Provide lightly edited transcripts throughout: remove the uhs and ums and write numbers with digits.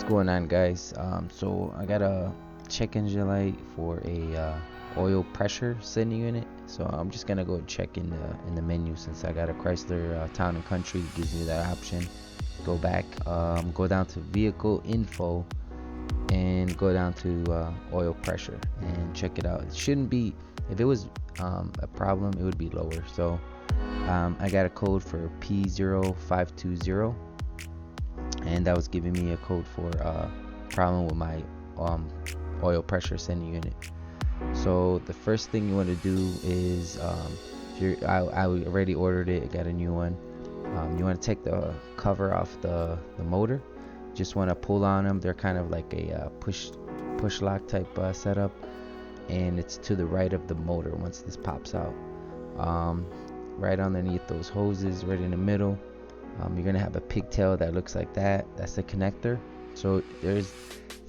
going on, guys? So I got a check engine light for a oil pressure sending unit. So I'm just gonna go check in the menu, since I got a Chrysler Town and Country. It gives me that option. Go back, go down to vehicle info, and go down to oil pressure and check it out. It shouldn't be, if it was a problem, it would be lower. So I got a code for P0520, and that was giving me a code for problem with my oil pressure sending unit. So the first thing you want to do is, I already ordered it, I got a new one. You want to take the cover off the motor. Just want to pull on them. They're kind of like a push lock type setup, and it's to the right of the motor once this pops out. Right underneath those hoses, right in the middle, you're gonna have a pigtail that looks like that. That's the connector. So it's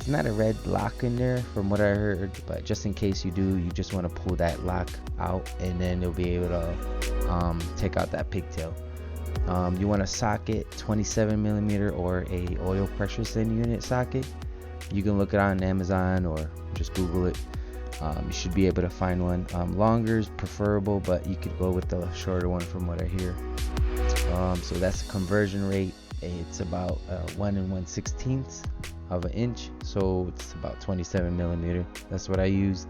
not a red lock in there from what I heard, but just in case you do, you just want to pull that lock out, and then you'll be able to take out that pigtail. You want a socket, 27 millimeter or a oil pressure sending unit socket. You can look it on Amazon or just Google it. You should be able to find one. Longer is preferable, but you could go with the shorter one from what I hear. So that's the conversion rate. It's about 1 1/16 of an inch, so it's about 27 millimeter. That's what I used,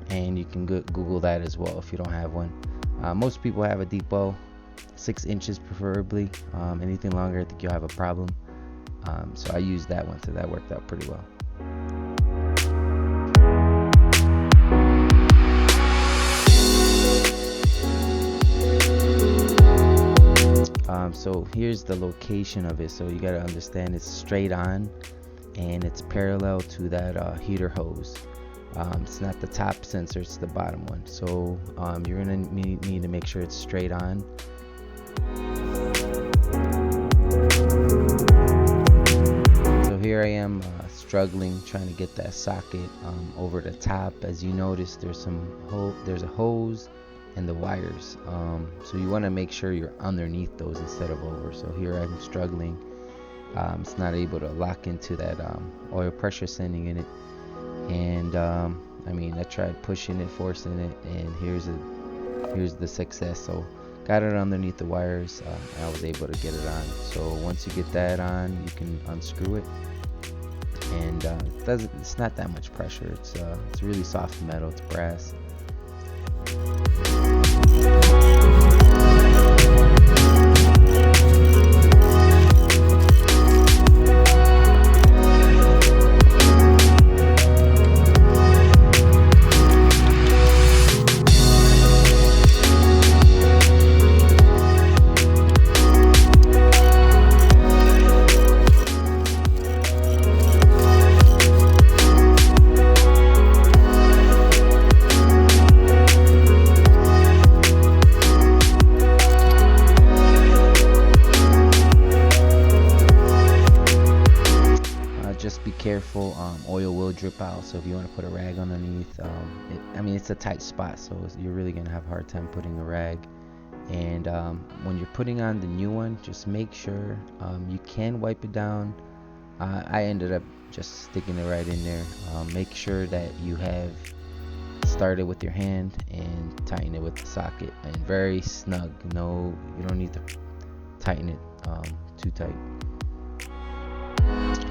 and you can Google that as well if you don't have one. Most people have a depot, 6 inches preferably. Anything longer, I think you'll have a problem. So I used that one, so that worked out pretty well. So here's the location of it. So you got to understand, it's straight on, and it's parallel to that heater hose. It's not the top sensor, it's the bottom one. So you're gonna need to make sure it's straight on. So here I am struggling trying to get that socket over the top. As you notice, there's a hose and the wires, so you want to make sure you're underneath those instead of over. So here I'm struggling. It's not able to lock into that oil pressure sending unit, and I tried pushing it, forcing it, and here's the success. So got it underneath the wires, and I was able to get it on. So once you get that on, you can unscrew it, and it's not that much pressure. It's really soft metal, it's brass. Just be careful, oil will drip out, so if you want to put a rag underneath, it's a tight spot, so you're really gonna have a hard time putting a rag. And when you're putting on the new one, just make sure you can wipe it down. I ended up just sticking it right in there. Make sure that you have started with your hand and tighten it with the socket, and very snug. No, you don't need to tighten it too tight.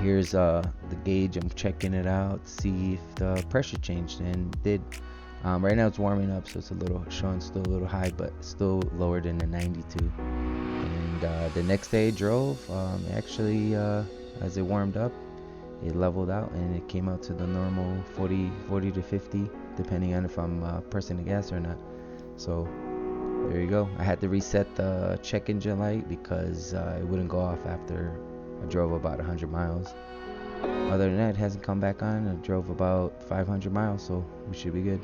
Here's the gauge. I'm checking it out to see if the pressure changed, and did. Right now it's warming up, so it's showing still a little high, but still lower than the 92. And the next day I drove, actually as it warmed up, it leveled out, and it came out to the normal 40 to 50, depending on if I'm pressing the gas or not. So there you go. I had to reset the check engine light because it wouldn't go off after I drove about 100 miles. Other than that, it hasn't come back on. I drove about 500 miles, so we should be good.